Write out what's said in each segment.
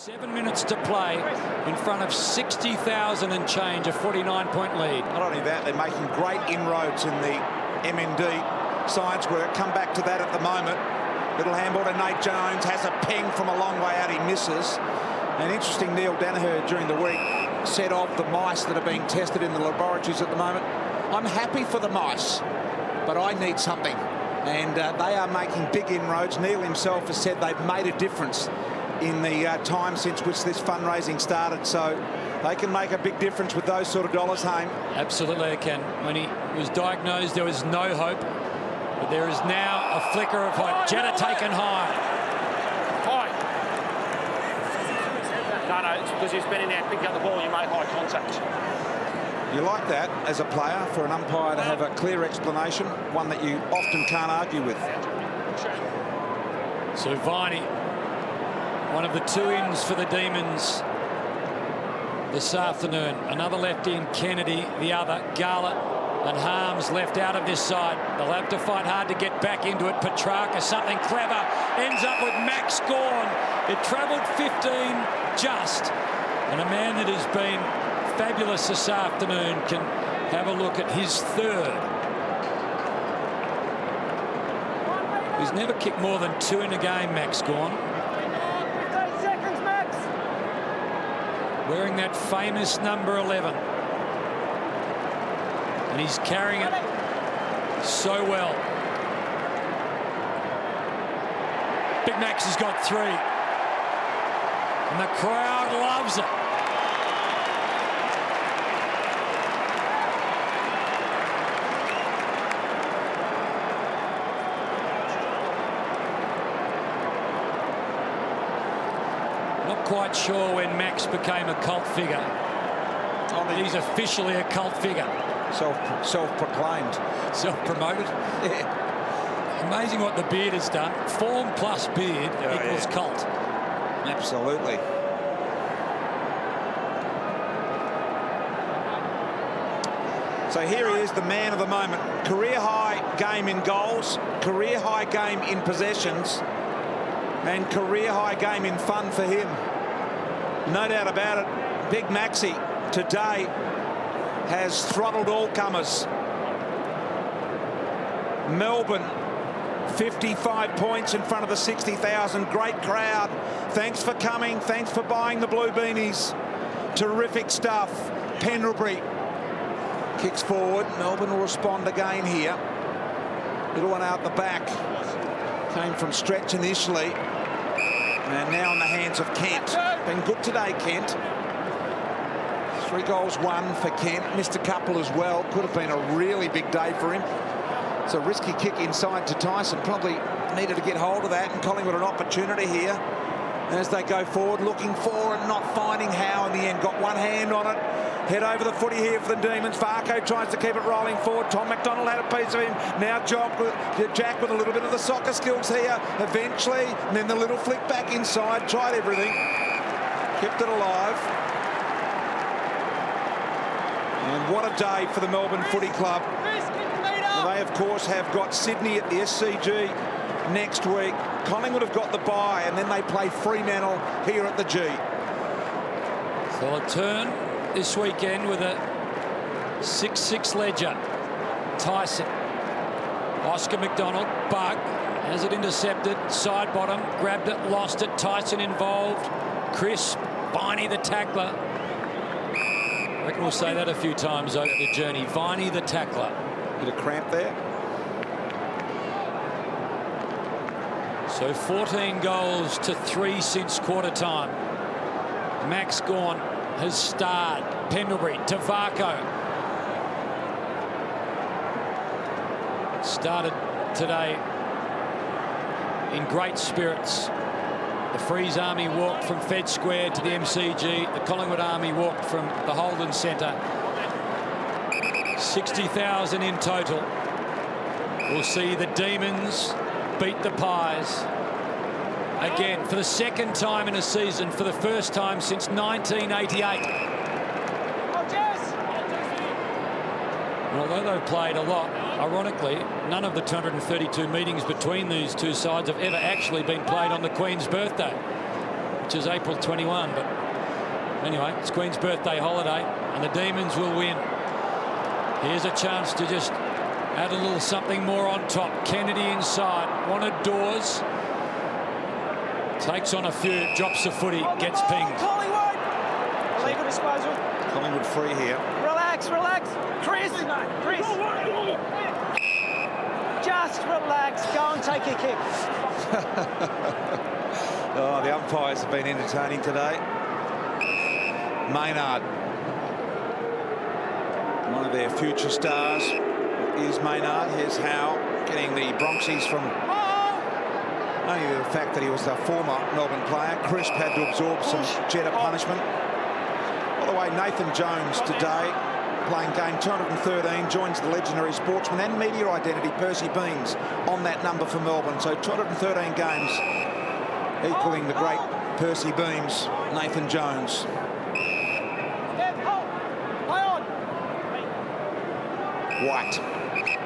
7 minutes to play in front of 60,000 and change, a 49-point lead. Not only that, they're making great inroads in the MND science work. Come back to that at the moment. Little handball to Nate Jones, has a ping from a long way out, he misses. And interesting, Neil Danaher during the week said of the mice that are being tested in the laboratories at the moment, I'm happy for the mice, but I need something. And they are making big inroads. Neil himself has said they've made a difference in the time since which this fundraising started, so they can make a big difference with those sort of dollars, Haim. Absolutely they can. When he was diagnosed, there was no hope, but there is now a flicker of hope. Jetta taken high. No, it's because he's been in there, picked up the ball, and you made high contact. You like that as a player, for an umpire to have a clear explanation, one that you often can't argue with. So Viney, one of the two-ins for the Demons this afternoon. Another left in, Kennedy, the other, Garlett and Harms left out of this side. They'll have to fight hard to get back into it. Petrarca, something clever, ends up with Max Gawn. It travelled 15 just. And a man that has been fabulous this afternoon can have a look at his third. He's never kicked more than two in a game, Max Gawn. Wearing that famous number 11. And he's carrying it so well. Big Max has got three. And the crowd loves it. Not quite sure when Max became a cult figure. He's officially a cult figure. Self-proclaimed. Self-promoted. Yeah. Amazing what the beard has done. Form plus beard equals cult. Absolutely. So here he is, the man of the moment. Career high game in goals, career high game in possessions, and career high game in fun for him. No doubt about it. Big Maxi today has throttled all comers. Melbourne, 55 points in front of the 60,000. Great crowd. Thanks for coming. Thanks for buying the blue beanies. Terrific stuff. Pendlebury kicks forward. Melbourne will respond again here. Little one out the back. Came from stretch initially. And now in the hands of Kent. Been good today, Kent. 3 goals, 1 for Kent. Missed a couple as well. Could have been a really big day for him. It's a risky kick inside to Tyson. Probably needed to get hold of that. And Collingwood an opportunity here as they go forward, looking for and not finding how in the end. Got one hand on it. Head over the footy here for the Demons. Varco tries to keep it rolling forward. Tom McDonald had a piece of him. Now Jack with a little bit of the soccer skills here. Eventually, and then the little flick back inside. Tried everything. Kept it alive. And what a day for the Melbourne Footy Club. They, of course, have got Sydney at the SCG next week. Collingwood have got the bye, and then they play Fremantle here at the G. So a turn this weekend with a 6-6 ledger. Tyson, Oscar McDonald, Bug, has it intercepted, side bottom, grabbed it, lost it. Tyson involved. Chris, Viney the tackler. I reckon we'll say that a few times over the journey. Viney the tackler. Bit of cramp there. So 14 goals to 3 since quarter time. Max Gawn has starred. Pendlebury to Varco. Started today in great spirits. The Freeze Army walked from Fed Square to the MCG. The Collingwood Army walked from the Holden Centre. 60,000 in total. We'll see the Demons beat the Pies. Again, for the second time in a season, for the first time since 1988. And although they've played a lot, ironically, none of the 232 meetings between these two sides have ever actually been played on the Queen's birthday. which is April 21. But anyway, it's Queen's birthday holiday, and the Demons will win. Here's a chance to just add a little something more on top. Kennedy inside, wanted Dawes. Takes on a few, drops the footy, gets pinged. Collingwood! Legal disposal. Collingwood free here. Relax, relax. Chris! Just relax. Go and take your kick. Oh, the umpires have been entertaining today. Maynard, one of their future stars is Maynard. Here's Howe getting the Bronxies from only the fact that he was a former Melbourne player. Crisp had to absorb some Jetta punishment. By the way, Nathan Jones today, playing game 213, joins the legendary sportsman and media identity Percy Beams on that number for Melbourne. So 213 games equaling the great Percy Beams, Nathan Jones. White.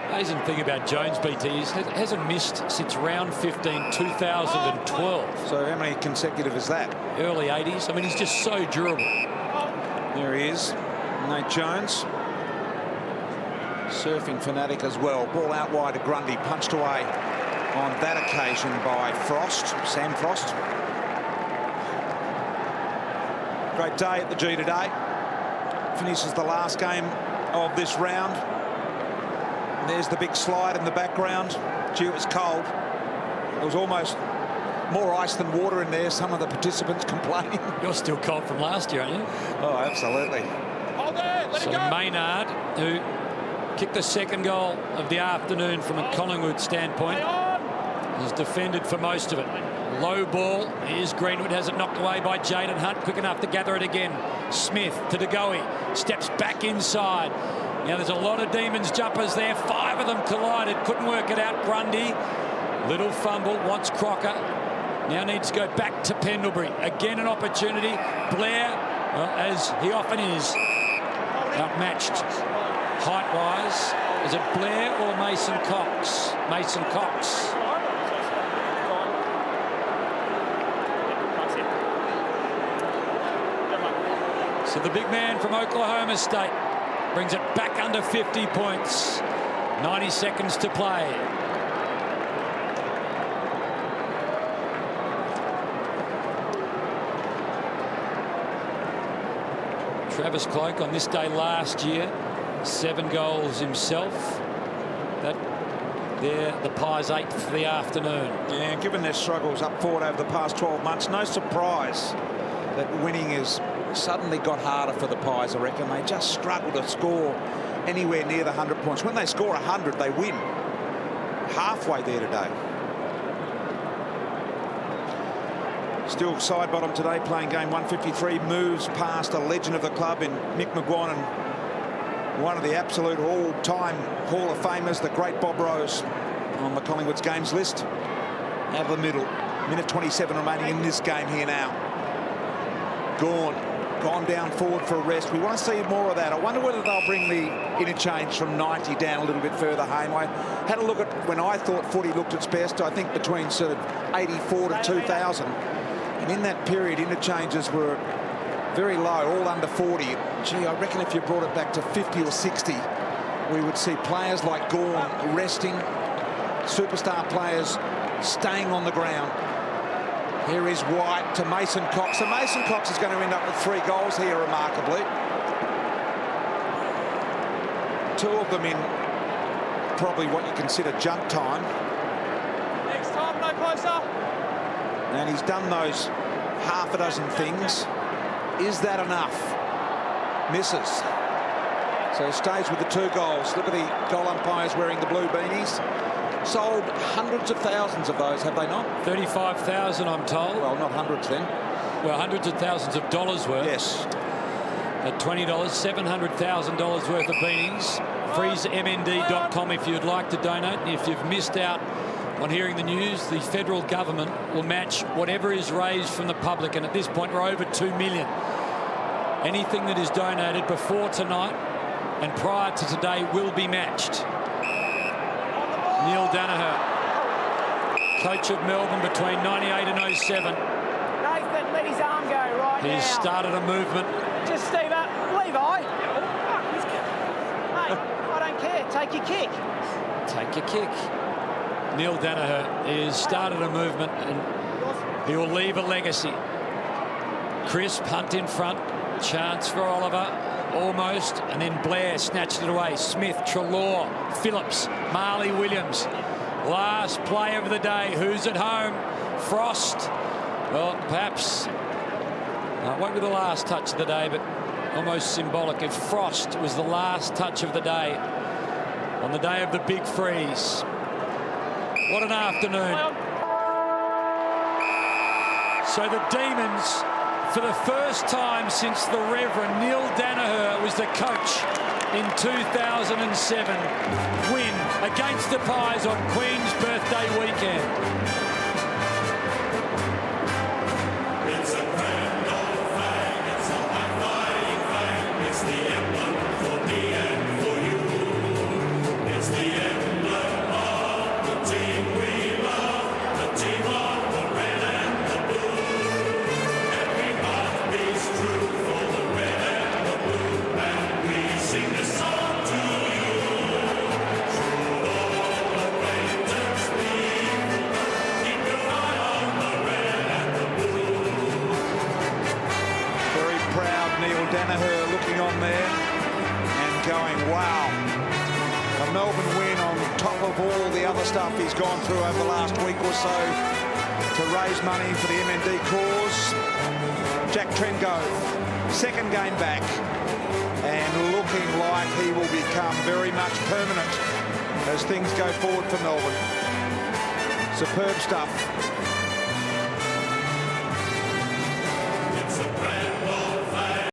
Amazing thing about Jones, BT, is he hasn't missed since round 15, 2012. So how many consecutive is that? Early 80s. I mean, he's just so durable. There he is, Nate Jones. Surfing fanatic as well. Ball out wide to Grundy, punched away on that occasion by Frost, Sam Frost. Great day at the G today. Finishes the last game of this round. There's the big slide in the background. Gee, it was cold. It was almost more ice than water in there. Some of the participants complaining. You're still cold from last year, aren't you? Oh, absolutely. So Maynard, who kicked the second goal of the afternoon from a Collingwood standpoint, has defended for most of it. Low ball. Here's Greenwood, has it knocked away by Jaden Hunt. Quick enough to gather it again. Smith to DeGoey. Steps back inside. Now there's a lot of Demons jumpers there. 5 of them collided. Couldn't work it out. Grundy. Little fumble. Wants Crocker. Now needs to go back to Pendlebury. Again an opportunity. Blair, well, as he often is, outmatched height-wise. Is it Blair or Mason Cox? Mason Cox. So the big man from Oklahoma State brings it back under 50 points. 90 seconds to play. Travis Cloke on this day last year, 7 goals himself. They're the Pies' 8th for the afternoon. Yeah, given their struggles up forward over the past 12 months, no surprise that winning is suddenly got harder for the Pies, I reckon. They just struggle to score anywhere near the 100 points. When they score 100, they win. Halfway there today. Still side bottom today, playing game 153. Moves past a legend of the club in Mick McGuan and one of the absolute all-time Hall of Famers, the great Bob Rose, on the Collingwood's games list. Out of the middle. Minute 27 remaining in this game here now. Gone down forward for a rest. We want to see more of that. I wonder whether they'll bring the interchange from 90 down a little bit further home. I had a look at when I thought footy looked its best, I think between sort of 84 to 2000. And in that period, interchanges were very low, all under 40. Gee, I reckon if you brought it back to 50 or 60, we would see players like Gawn resting, superstar players staying on the ground. Here is White to Mason Cox. So Mason Cox is going to end up with 3 goals here, remarkably. 2 of them in probably what you consider junk time. Next time, no closer. And he's done those half a dozen things. Is that enough? Misses. So stays with the 2 goals. Look at the goal umpires wearing the blue beanies. Sold hundreds of thousands of those, have they not? 35,000, I'm told. Well, not hundreds then. Well, hundreds of thousands of dollars worth. Yes. At $20, $700,000 worth of beanies. FreezeMND.com if you'd like to donate. And if you've missed out on hearing the news, the federal government will match whatever is raised from the public. And at this point, we're over $2 million. Anything that is donated before tonight and prior to today will be matched. Neil Danaher, coach of Melbourne between 98 and 07. Nathan, let his arm go right now. He's started a movement. Just Steve up. Levi. Mate, I don't care. Take your kick. Take your kick. Neil Danaher has started a movement and he will leave a legacy. Crisp, Hunt in front. Chance for Oliver. Almost. And then Blair snatched it away. Smith, Treloar, Phillips, Marley Williams. Last play of the day. Who's at home? Frost. Well, perhaps it won't be the last touch of the day, but almost symbolic if Frost was the last touch of the day on the day of the big freeze. What an afternoon. So the Demons, for the first time since the Reverend Neil Danaher was the coach in 2007, win against the Pies on Queen's Birthday weekend. It's a grand old flag, it's a high-flying flag, it's the emblem for me and for you. It's the emblem of the team we love, the team of the red and the blue. Every heart beats true for the red and the blue, and we sing this song to you. Through all acquaintance be, keep your eye on the red and the blue. Very proud Neil Danaher looking on there and going, wow. A Melbourne win on top of all the other stuff he's gone through over the last week or so to raise money for the MND cause. Jack Trengove, second game back and looking like he will become very much permanent as things go forward for Melbourne. Superb stuff.